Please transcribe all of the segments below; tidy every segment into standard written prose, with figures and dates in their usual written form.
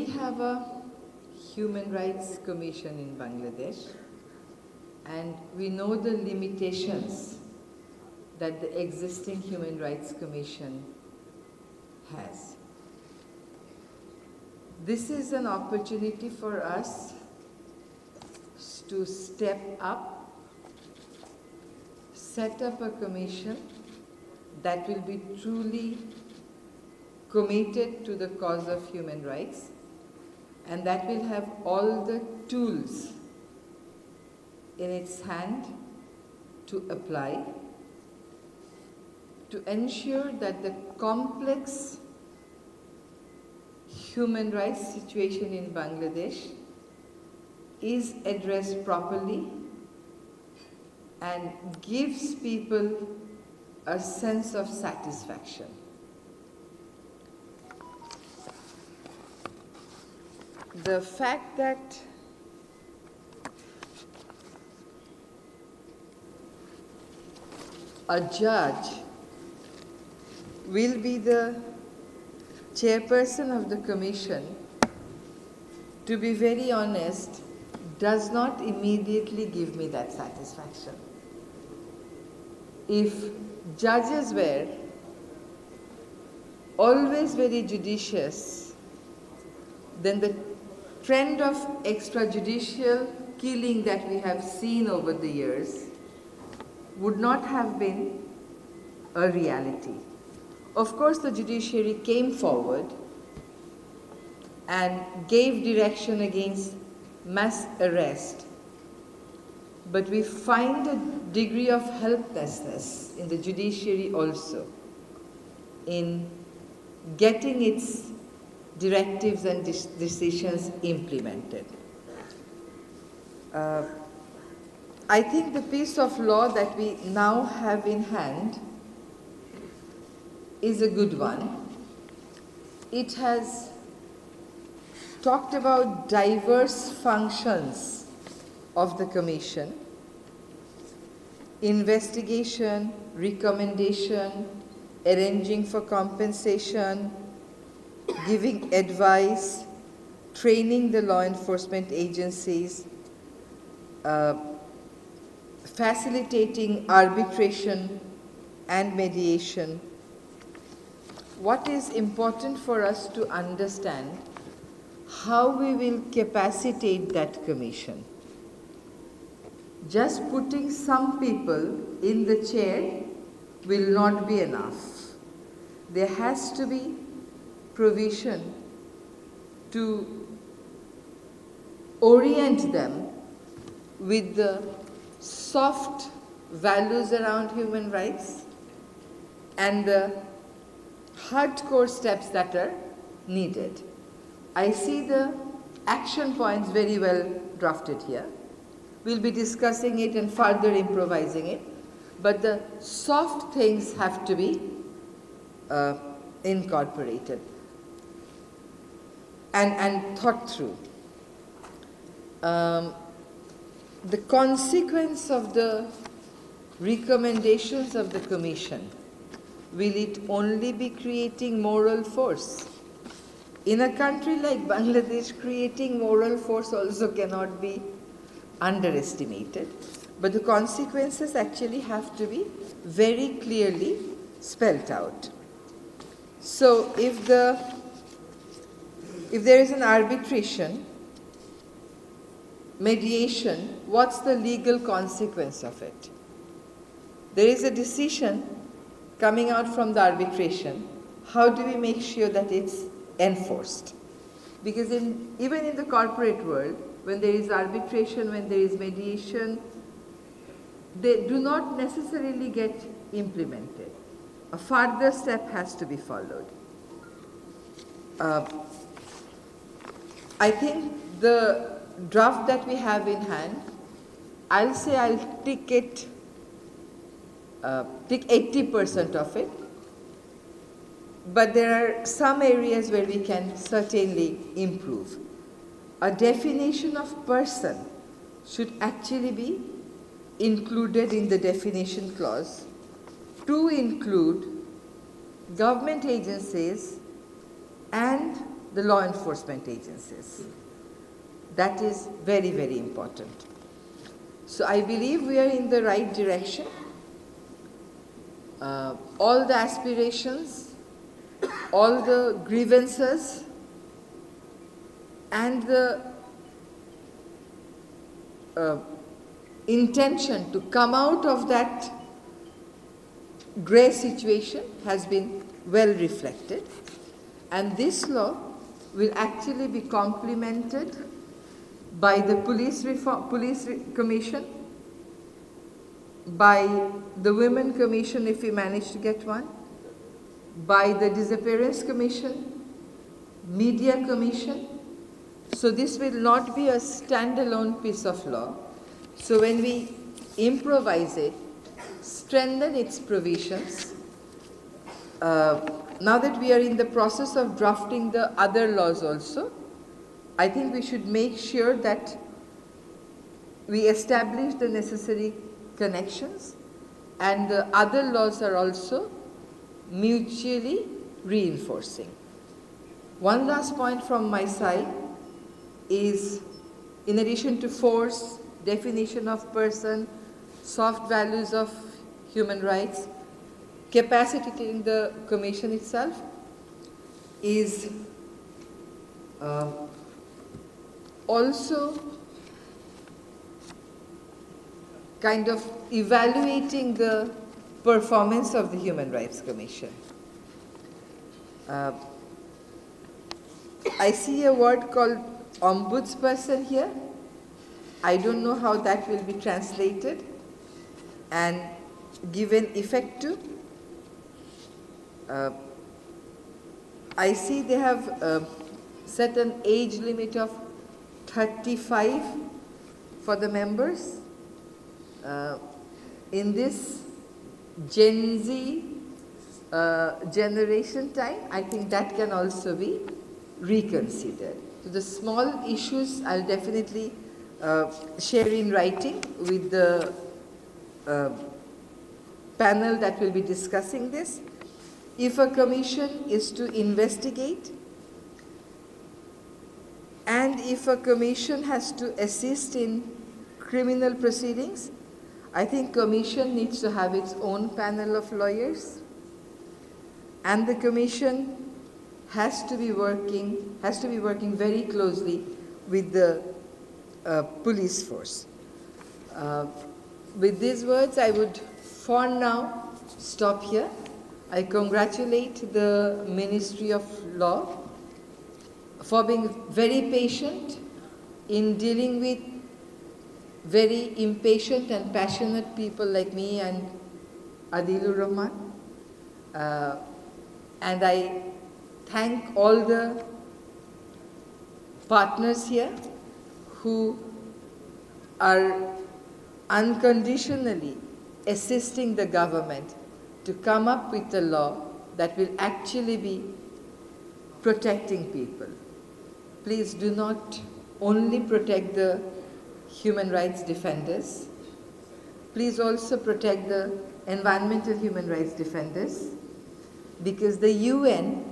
already have a Human Rights Commission in Bangladesh, and we know the limitations that the existing Human Rights Commission has. This is an opportunity for us to step up, set up a commission that will be truly committed to the cause of human rights, and that will have all the tools in its hand to apply to ensure that the complex human rights situation in Bangladesh is addressed properly and gives people a sense of satisfaction. The fact that a judge will be the chairperson of the commission, to be very honest, does not immediately give me that satisfaction. If judges were always very judicious, then the trend of extrajudicial killing that we have seen over the years would not have been a reality. Of course, the judiciary came forward and gave direction against mass arrest, but we find a degree of helplessness in the judiciary also in getting its directives and decisions implemented. I think the piece of law that we now have in hand is a good one. It has talked about diverse functions of the Commission: investigation, recommendation, arranging for compensation, giving advice, training the law enforcement agencies, facilitating arbitration and mediation. What is important for us to understand how we will capacitate that commission. Just putting some people in the chair will not be enough. There has to be provision to orient them with the soft values around human rights and the hardcore steps that are needed. I see the action points very well drafted here. We'll be discussing it and further improvising it, but the soft things have to be incorporated and thought through. The consequence of the recommendations of the Commission, will it only be creating moral force? In a country like Bangladesh, creating moral force also cannot be underestimated, but the consequences actually have to be very clearly spelt out. So if there is an arbitration, mediation, what's the legal consequence of it? There is a decision coming out from the arbitration. How do we make sure that it's enforced? Because even in the corporate world, when there is arbitration, when there is mediation, they do not necessarily get implemented. A further step has to be followed. I think the draft that we have in hand, I'll say I'll tick 80% of it, but there are some areas where we can certainly improve. A definition of person should actually be included in the definition clause to include government agencies and the law enforcement agencies. That is very, very important. So I believe we are in the right direction. All the aspirations, all the grievances, and the intention to come out of that grey situation has been well reflected. And this law will actually be complemented by the police commission, by the women commission if we manage to get one, by the disappearance commission, media commission. So this will not be a standalone piece of law. So when we improvise it, strengthen its provisions, now that we are in the process of drafting the other laws also, I think we should make sure that we establish the necessary connections and the other laws are also mutually reinforcing. One last point from my side is, in addition to force, definition of person, soft values of human rights, capacitating the commission itself is also kind of evaluating the performance of the Human Rights Commission. I see a word called ombudsperson here. I don't know how that will be translated and given effect to. I see they have set an age limit of 35 for the members. In this Gen Z generation time, I think that can also be reconsidered. So the small issues I'll definitely share in writing with the panel that will be discussing this. If a commission is to investigate and if a commission has to assist in criminal proceedings, I think commission needs to have its own panel of lawyers, and the commission has to be working very closely with the police force. With these words, I would for now stop here. I congratulate the Ministry of Law for being very patient in dealing with very impatient and passionate people like me and Adilur Rahman. And I thank all the partners here who are unconditionally assisting the government to come up with a law that will actually be protecting people. Please do not only protect the human rights defenders. Please also protect the environmental human rights defenders, because the UN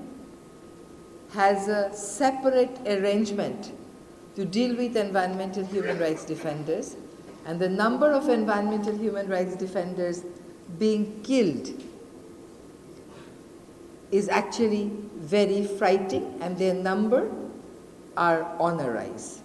has a separate arrangement to deal with environmental human rights defenders, and the number of environmental human rights defenders being killed is actually very frightening, and their number are on a rise.